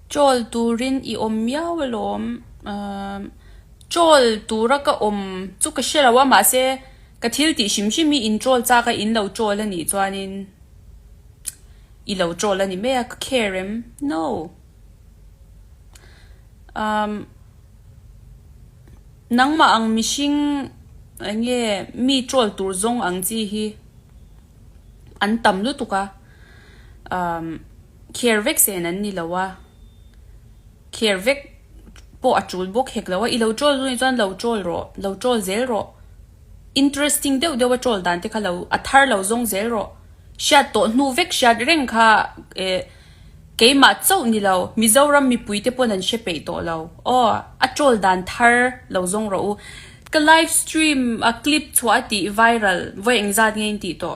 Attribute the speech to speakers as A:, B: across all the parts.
A: Chol turin I om yawalom chol turaka om chu ka shela wa ma se ka thil ti shimshimi in chol cha ka in lo chol ani chuanin I lo chol ani me ka kerem no nangma ang mishing ange mi chol tur zong ang chi hi an tam lu tuka care vek se nan ni lawa care vek po achul bok hek lawa I lo chol zui chuan lo chol zel ro interesting deuh deuh a chol dan te kha lo a thar lo zong zel ro sha to nu vek sha reng kha ke ma chau ni lo mizoram mi puite pon an she pe to lo o a chol dan thar lo zong ro ka live stream a clip chwati viral voi engzat nge ti to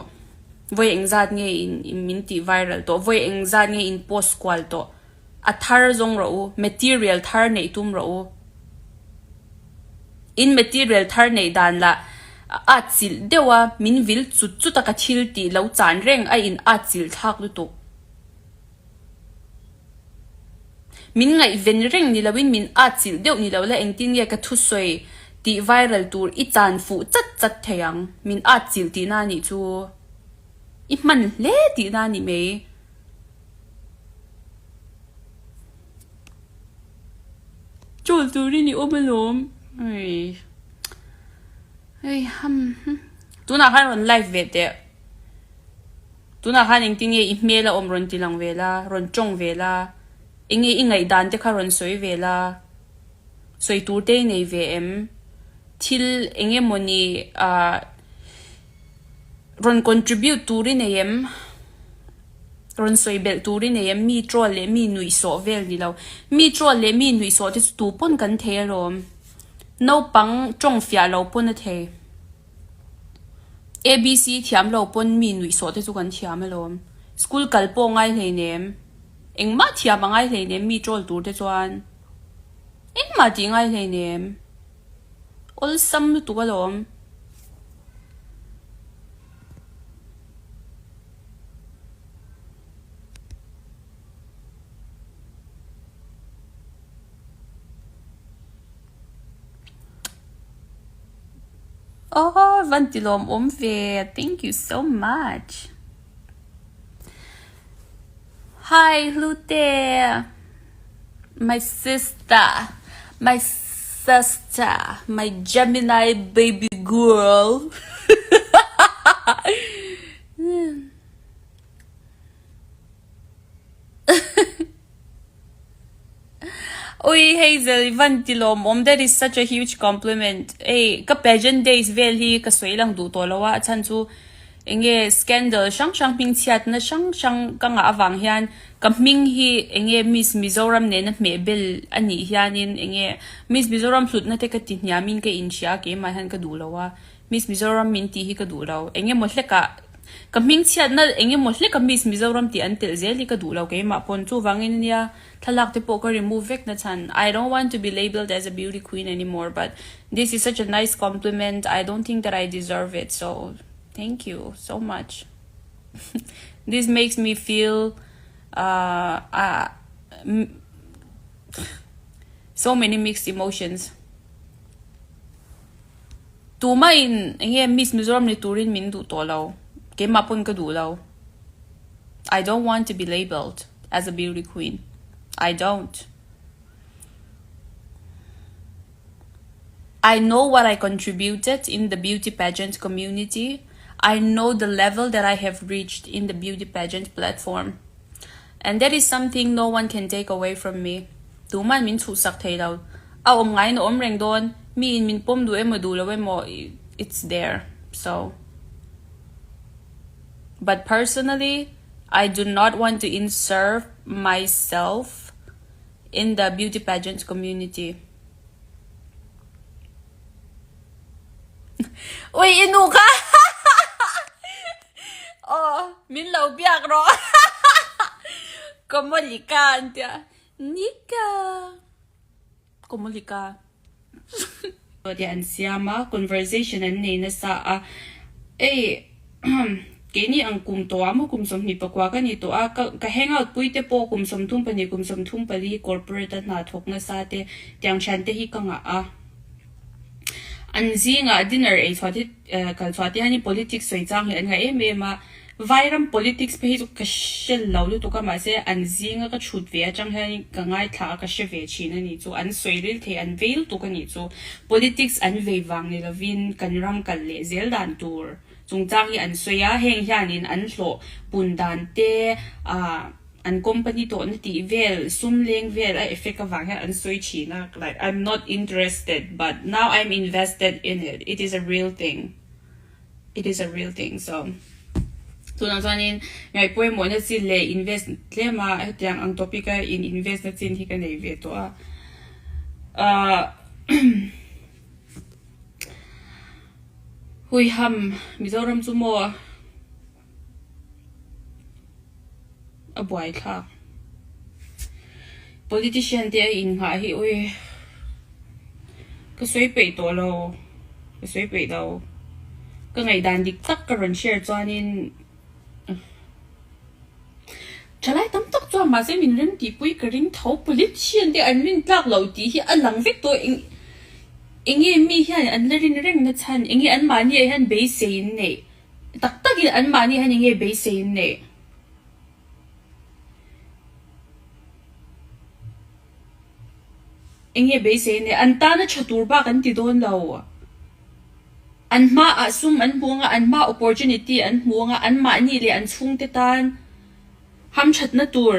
A: voi engzat nge in min ti viral to voi engzat nge in post kwal to a thar zong ro material thar nei tum ro in material thar nei dan la a chil dewa min vil chu ta ka thil ti lo chan reng a in a chil thak lu to min ngai ven reng ni lawin min a chil deuh ni lo la engtin ye ka thu soi ti viral tur I chan fu chat theyang min a chil ti na ni chu I man le ti na ni me chol turi ni omalom ai tu na khan on live ve te tu na khan engtin ye email la om ron ti lang vela ron chong vela inge ingai dan te kha ron soi vela soi tur te nei ve em thil enge moni ron contribute turi nei em ron soi bel turi nei em mi troll le mi nui so vel ni lo mi troll le mi nui so te tu pon kan the rom no pang chong fia lo pon a the abc thiam lo pon mi nui so te chu kan thiam lom school kalpo ngai nei nem engma thiam ngai nei nem mi troll tur te chuan engma ti ngai nei nem ol sam tu ka lom oh vantilom omve thank you so much hi Lute my sister my Gemini baby girl Oi Hazel vantilom that is such a huge compliment hey ka pageant days vel hi ka soi lang du to lawa chan chu enge scandal shang ping chiat na shang ka nga awang hian ka ming hi enge Miss Mizoram ne na me bel ani hianin enge Miss Mizoram hlut na te ka ti nya min ka in sha ke ma han ka du lawa Miss Mizoram min ti hi ka du law enge mo hle ka kaming chiat na enge mo hle ka Miss Mizoram ti an tel zeli ka du law ke ma pon chu wangin nia thalak te po ka remove vek na chan I don't want to be labeled as a beauty queen anymore but this is such a nice compliment I don't think that I deserve it so thank you so much this makes me feel so many mixed emotions tuma in enge Miss Mizoram ni turin min du to law ke ma pon ka du law I don't want to be labeled as a beauty queen I don't. I know what I contributed in the beauty pageant community. I know the level that I have reached in the beauty pageant platform. And that is something no one can take away from me. Tu man min chu sak thei law. A om ngai no om reng don mi in min pom du emo du law emo it's there. So but personally I do not want to insert myself in the beauty pageant community. Oi, inu ka? Oh, min lau biak ro. Komolika antia. Nika. Komolika. So, di an siyama conversation an nina sa cái ni ang kum to amo kum som ni pakwa ka ni to a ka hangout puite po kum som thum pani kum som thum pali corporate na thok na sa te tiang chan te hi ka nga a an zinga dinner e chwati kal chwati hani politics soi chang hi an nga ma viram politics pe hi ka shel law lu to ka ma se an zinga ka chut ve chang hani ka ngai tha ka she ve chi na ni chu an soiril the an veil to ka ni chu politics an ve wang ni lovin kan ram kal le zel dan tur chung chang hi an soya heng hianin an hlo pun dan te an company to na ti vel sum leng vel a effect ka wang an soi chi na like I'm not interested but now I'm invested in it. It is a real thing. It is a real thing. So na chuanin ngai poi mo na chi le invest le ma tiang ang topic a in invest na chin hi ka nei ve to hui ham mizoram chu mo a boy kha politician te in ha hi oi ka soi pe to lo ka soi pe do ka ngai dan dik tak ka ron share chuanin chalai tam tak chuan ma se min ren ti pui ka ring thau politician te an rin tlak lo ti hi a lang vek to inge mi hian an lerin reng na chan inge an ma ni hian be sein ne tak tak an ma ni hian inge be sein ne inge be sein ne an ta na chatur ba kan ti don lo an ma asum an bunga an ma opportunity an bunga an ma ni le an chung te tan ham chat na tur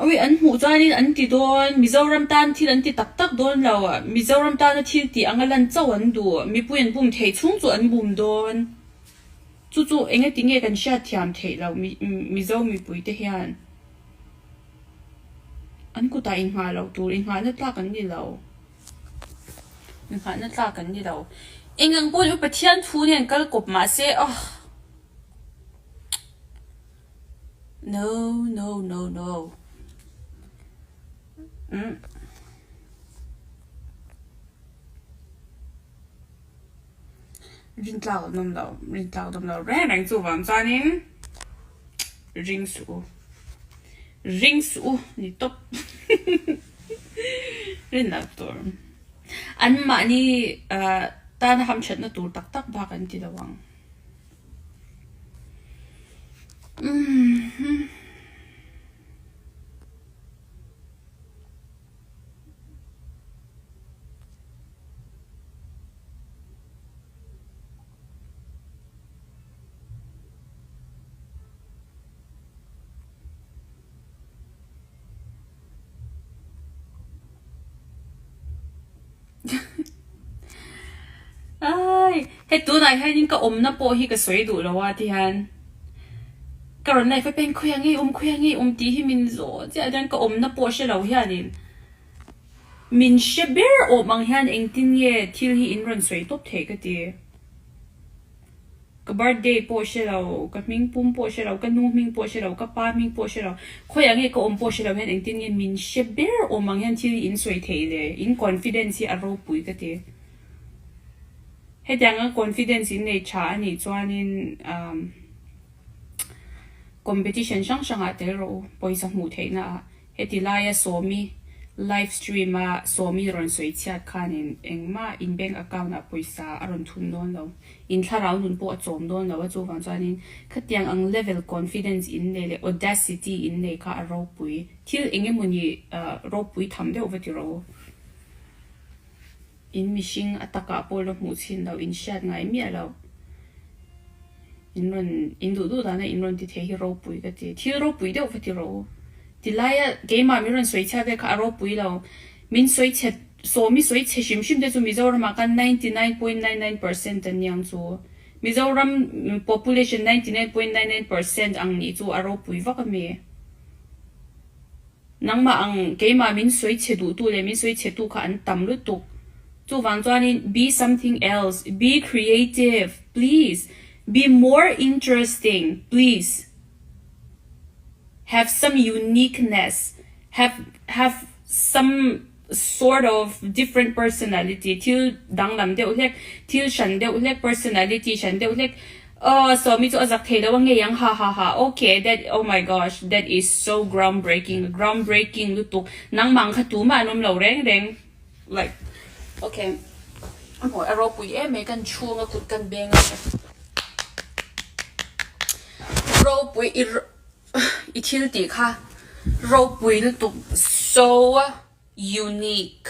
A: oi an mu chuanin an ti don mizoram tan thil an ti tak tak don lawa mizoram tan na thil ti angalan chaw an du mi puin bum thei chung chu an bum don chu enge tinge kan sha thiam thei lo mizo mi pui te hian an ku ta in ha lo tur in ha na tla kan ni lo in ha na tla kan ni lo engang pon u pathian thu nen kal kop ma se no rin tao dom lo ren ang chu wang chuanin ring su ni top rin na tur an ma ni ta na ham chat na tur tak ba kan ti lawang ai he tu nai hai ning ka om na po hi ka soi du lo wa ti han karon nai fa pen khuyang ngi ti hi min zo cha dan ka om na po she lo hianin min she ber o mang hian eng tin ye thil hi in ron soi top the ka ti ka birthday po she lo ka ming pum po she lo ka nu ming po she lo ka pa ming po she lo khuyang ngi ka om po she lo hian eng tin ye min she ber o mang hian thil in soi thei le in confidence hi a ro pui ka ti he dang confidence in nei cha ani chuanin competition shang ate ro poisa mu theina he tilaya Sawmi live stream Sawmi ron soi chia khanin engma in bank account a poisa aron thun don lo in tharau nun po chom don lo chu wang chuanin khatiang ang level confidence in nei le audacity in nei kha ro pui thil engemuni ro pui tham de over ti ro in mishing ataka polo mu chin lo in shat ngai mi alo in du da na in ron ti the hi ro pui ka ti thil ro pui de over ti ro ti laya game mi ron soi cha ve kha ro pui lo min soi che Sawmi soi che shim de chu mizoram ka 99.99% an yang chu mizoram population 99.99% ang ni chu aro pui va ka me nangma ang game min soi che du tu le min soi che tu kha an tam lu tu chu wang chuanin be something else, be creative, please. Be more interesting, please. Have some uniqueness. Have some sort of different personality. Til danglam de ulek, til shan de ulek personality, shan de ulek Oh, so me to azak theda wang yang ha ha ha. Okay, that oh my gosh, that is so groundbreaking. Groundbreaking lutuk nang mang khatuma nom lo reng reng. Like okay. Oh, aro pui e me kan chu nga kut kan beng. Ro pui I thil ti kha. Ro pui lutuk so unique.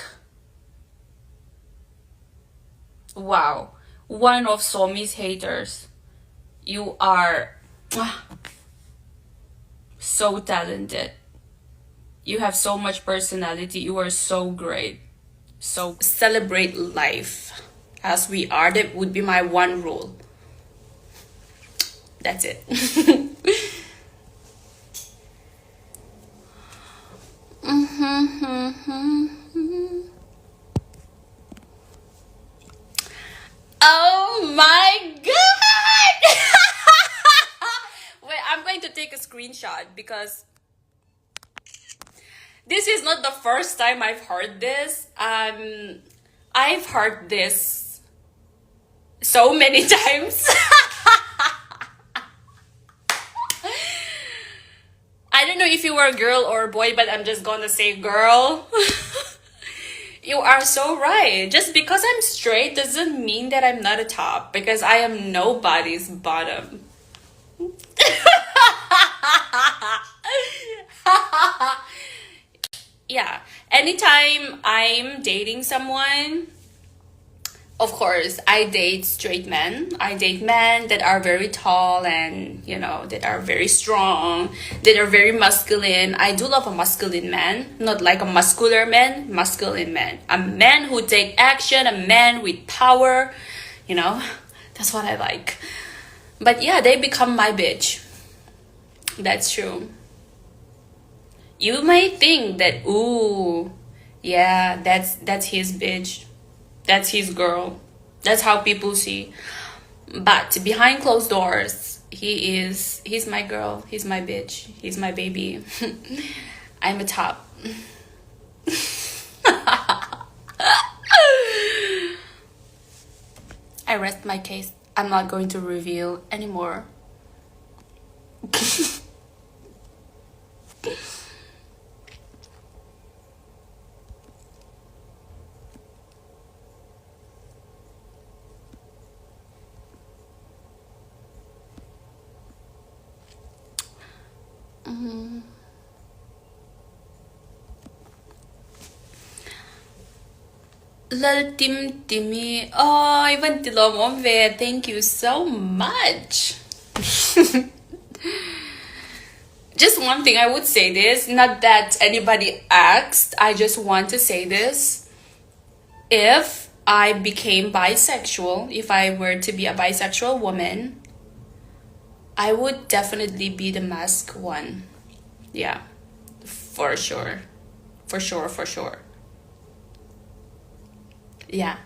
A: Wow. One of Sawmi's haters. You are so talented. You have so much personality. You are so great. So celebrate life as we are. That would be my one rule. That's it. Oh my god! Wait, I'm going to take a screenshot because this is not the first time I've heard this. I've heard this so many times. I don't know if you were a girl or a boy, but I'm just gonna say girl. You are so right. Just because I'm straight doesn't mean that I'm not a top, because I am nobody's bottom. Yeah. Anytime I'm dating someone, of course, I date straight men. I date men that are very tall and, you know, that are very strong, that are very masculine. I do love a masculine man, not like a muscular man, masculine man. A man who take action, a man with power, you know, that's what I like. But yeah, they become my bitch. That's true. You might think that, ooh, yeah, that's his bitch. That's his girl. That's how people see. But behind closed doors, he's my girl. He's my bitch. He's my baby. I'm a top. I rest my case. I'm not going to reveal anymore. Lal Tim Timmy. Oh, Ivan Tilomove, thank you so much. Just one thing, I would say this, not that anybody asked, I just want to say this. If I became bisexual, if I were to be a bisexual woman, I would definitely be the mask one. Yeah, for sure. For sure. Yeah.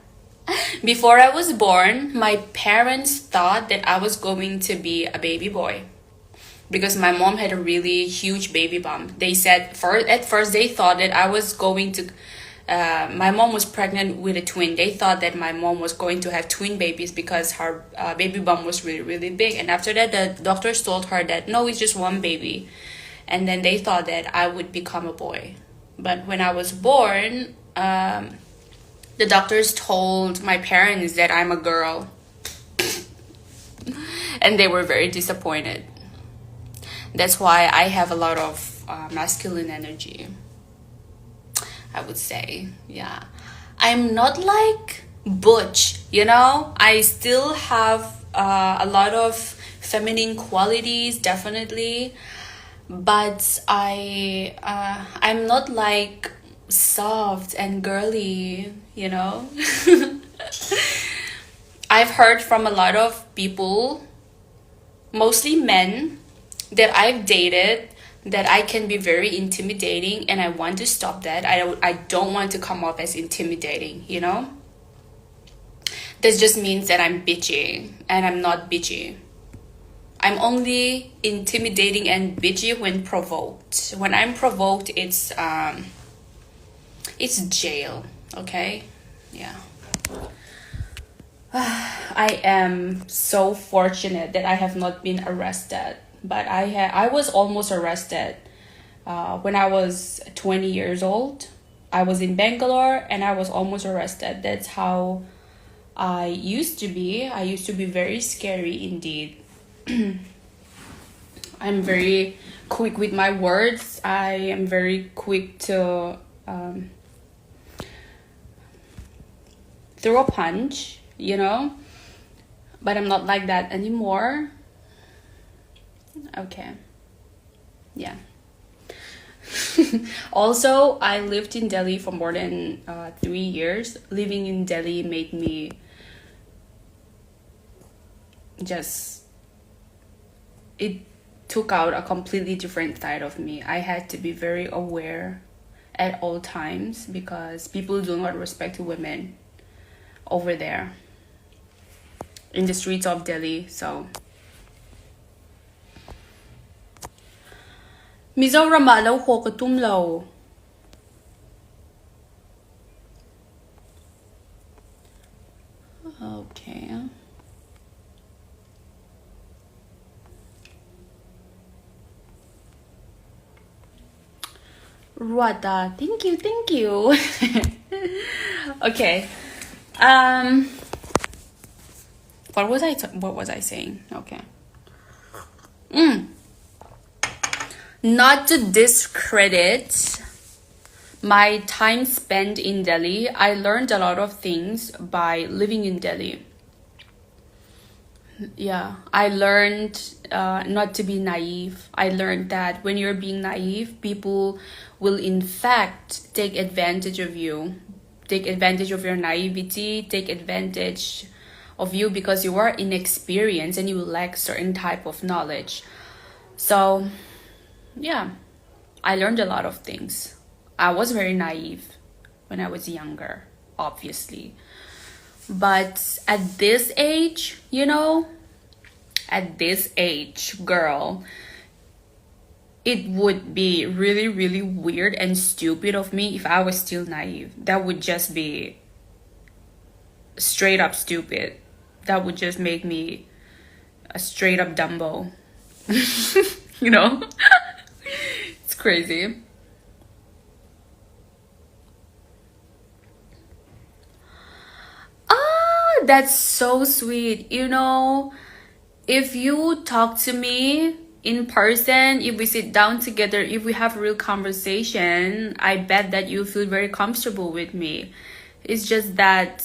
A: Before I was born, my parents thought that I was going to be a baby boy, because my mom had a really huge baby bump. They said at first they thought that I was going to my mom was pregnant with a twin. They thought that my mom was going to have twin babies because her baby bump was really big. And after that, the doctors told her that no, it's just one baby. And then they thought that I would become a boy. But when I was born, the doctors told my parents that I'm a girl. And they were very disappointed. That's why I have a lot of masculine energy, I would say. Yeah, I'm not like butch, you know. I still have a lot of feminine qualities, definitely, but I'm not like soft and girly, you know. I've heard from a lot of people, mostly men, that I've dated, that I can be very intimidating, and I want to stop that. I don't want to come off as intimidating, you know? This just means that I'm bitchy, and I'm not bitchy. I'm only intimidating and bitchy when provoked. When I'm provoked, it's jail, okay? Yeah. I am so fortunate that I have not been arrested, but I was almost arrested when I was 20 years old. I was in Bangalore and I was almost arrested. That's how I used to be. I used to be very scary indeed. I'm very quick with my words. I am very quick to throw a punch, you know? But I'm not like that anymore. Okay. Yeah. Also, I lived in Delhi for more than 3 years. Living in Delhi made me it took out a completely different side of me. I had to be very aware at all times because people do not respect women over there in the streets of Delhi. So Mizoram lo ho ka tum lo. Okay. Ruada, thank you. Okay. What was I saying? Okay. Not to discredit my time spent in Delhi, I learned a lot of things by living in Delhi. Yeah, I learned not to be naive. I learned that when you're being naive, people will in fact take advantage of you, take advantage of your naivety, take advantage of you because you are inexperienced and you lack certain type of knowledge. So, yeah, I learned a lot of things. I was very naive when I was younger, obviously. But at this age, girl, it would be really, really weird and stupid of me if I was still naive. That would just be straight up stupid. That would just make me a straight up Dumbo. It's crazy. That's so sweet. If you talk to me in person, if we sit down together, if we have a real conversation, I bet that you feel very comfortable with me. It's just that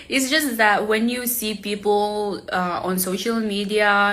A: it's just that when you see people on social media